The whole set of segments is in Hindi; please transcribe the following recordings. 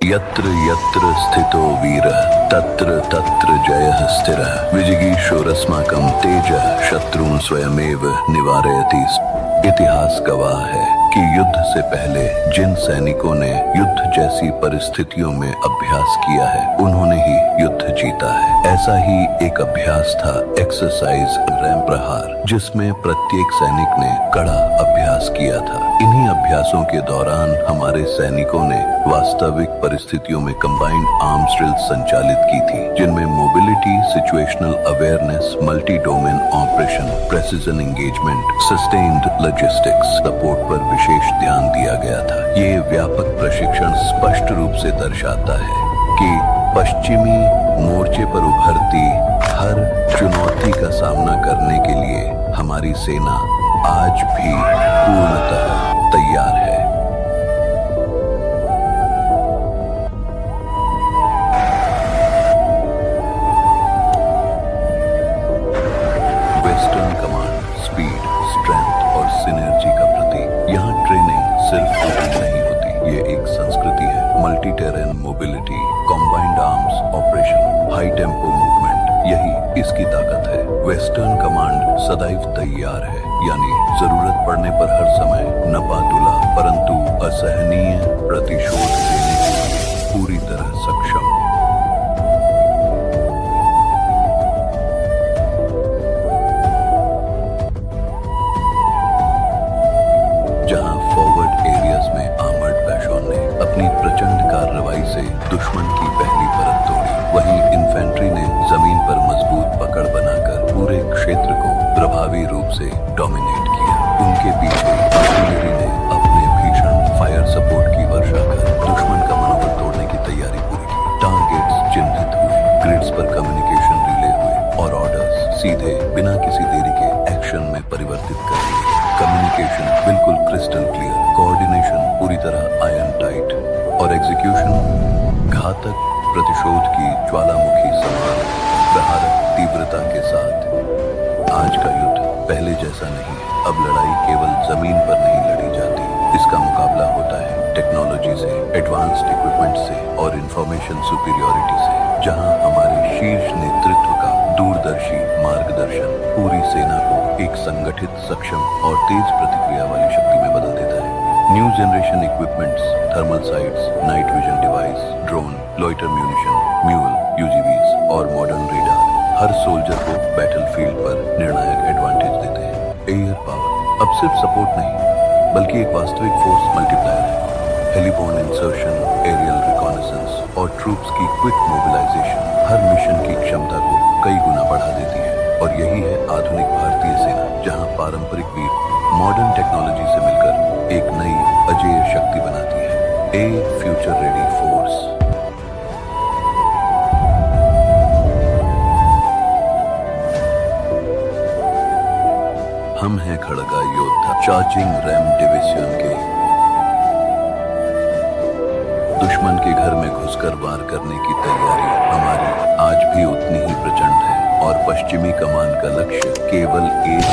यत्र यत्र स्थितो वीरः तत्र तत्र जयः स्थिरः विजिगीषोरस्माकं तेजः शत्रून् स्वयमेव निवारयति। इतिहास गवाह है कि युद्ध से पहले जिन सैनिकों ने युद्ध जैसी परिस्थितियों में अभ्यास किया है उन्होंने ही युद्ध जीता है। ऐसा ही एक अभ्यास था एक्सरसाइज रैम प्रहार, जिसमें प्रत्येक सैनिक ने कड़ा अभ्यास किया था। इन्हीं अभ्यासों के दौरान हमारे सैनिकों ने वास्तविक परिस्थितियों में कंबाइंड आर्म्स ड्रिल संचालित की थी, जिनमें mobility, situational awareness, multi domain operation, precision engagement, sustained logistics support पर विशेष ध्यान दिया गया था। ये व्यापक प्रशिक्षण स्पष्ट रूप से दर्शाता है कि पश्चिमी मोर्चे पर उभरती हर चुनौती का सामना करने के लिए हमारी सेना आज भी पूर्णतः तैयार है। वेस्टर्न कमांड स्पीड, स्ट्रेंथ और सिनर्जी का प्रतीक। यहाँ ट्रेनिंग सिर्फ ड्रिल नहीं होती, ये एक संस्कृति है। Multi terrain mobility, combined arms operation, high tempo movement, यही इसकी ताकत है। वेस्टर्न कमांड सदैव तैयार है, यानी जरूरत पड़ने पर हर समय नपातुला परंतु असहनीय प्रतिशोध देने के लिए पूरी तरह सक्षम। जहां फॉरवर्ड एरियाज में आर्मर्ड पैशॉन ने अपनी प्रचंड कार्रवाई से दुश्मन की पहली परत तोड़ी, वहीं इन्फेंट्री ने जमीन पर मजबूत पकड़ बनाकर पूरे क्षेत्र को प्रभावी रूप से डोमिनेट किया। उनके पीछे आर्टिलरी ने अपने भीषण फायर सपोर्ट की वर्षा कर दुश्मन का मनोबल तोड़ने की तैयारी पूरी की। टारगेट्स चिन्हित हुए, ग्रिड्स पर कम्युनिकेशन रिले हुए और ऑर्डर्स सीधे बिना किसी देरी के एक्शन में परिवर्तित कर दिए। कम्युनिकेशन बिल्कुल क्रिस्टल क्लियर, कोऑर्डिनेशन पूरी तरह आयरन टाइट और एग्जीक्यूशन घातक प्रतिशोध की ज्वालामुखी समान प्रहारक तीव्रता के साथ। आज का युद्ध पहले जैसा नहीं है। अब लड़ाई केवल जमीन पर नहीं लड़ी जाती, इसका मुकाबला होता है टेक्नोलॉजी से, एडवांस्ड इक्विपमेंट से और इंफॉर्मेशन सुपीरियरिटी से, जहां हमारे शीर्ष नेतृत्व का दूरदर्शी मार्गदर्शन पूरी सेना को एक संगठित, सक्षम और तेज प्रतिक्रिया वाली शक्ति में बदल देता है। New generation equipments, thermal sights, night vision device, drone, loiter munition, mule, UGVs और मॉडर्न रेडार हर सोल्जर को बैटलफील्ड पर निर्णायक एडवांटेज देते हैं। एयर पावर अब सिर्फ सपोर्ट नहीं, बल्कि एक वास्तविक फोर्स मल्टीप्लायर है। हेलीबोर्न इंसर्शन, एरियल रिकॉनेसेंस और ट्रूप्स की क्विक मोबिलाइजेशन हर मिशन की क्षमता को कई गुना बढ़ा देती है। और यही है आधुनिक भारतीय सेना, जहां पारंपरिक वीर मॉडर्न टेक्नोलॉजी से मिलकर एक नई अजेय शक्ति बनाती है। ए फ्यूचर रेडी फोर्स। हम हैं खड़गा योद्धा, चार्जिंग रैम डिवीजन के। दुश्मन के घर में घुसकर वार करने की तैयारी हमारी आज भी उतनी ही प्रचंड है और पश्चिमी कमान का लक्ष्य केवल एक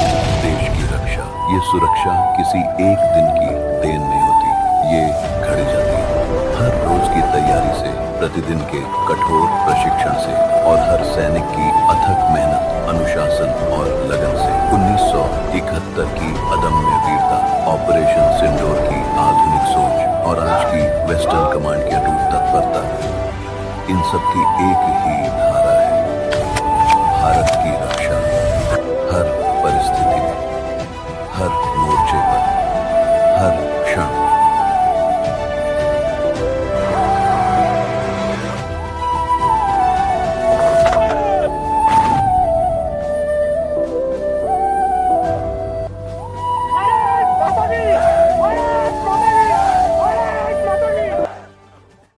देश की रक्षा। ये सुरक्षा किसी एक दिन की देन नहीं होती, ये घड़ी जाती है हर रोज की तैयारी से, प्रतिदिन के कठोर प्रशिक्षण से और हर सैनिक की अथक मेहनत, अनुशासन और लगन से। 1971 की अदम्य वीरता, ऑपरेशन सिंदूर की आधुनिक सोच और आज की वेस्टर्न कमांड की अटूट तत्परता, इन सब की एक ही धारा है, भारत की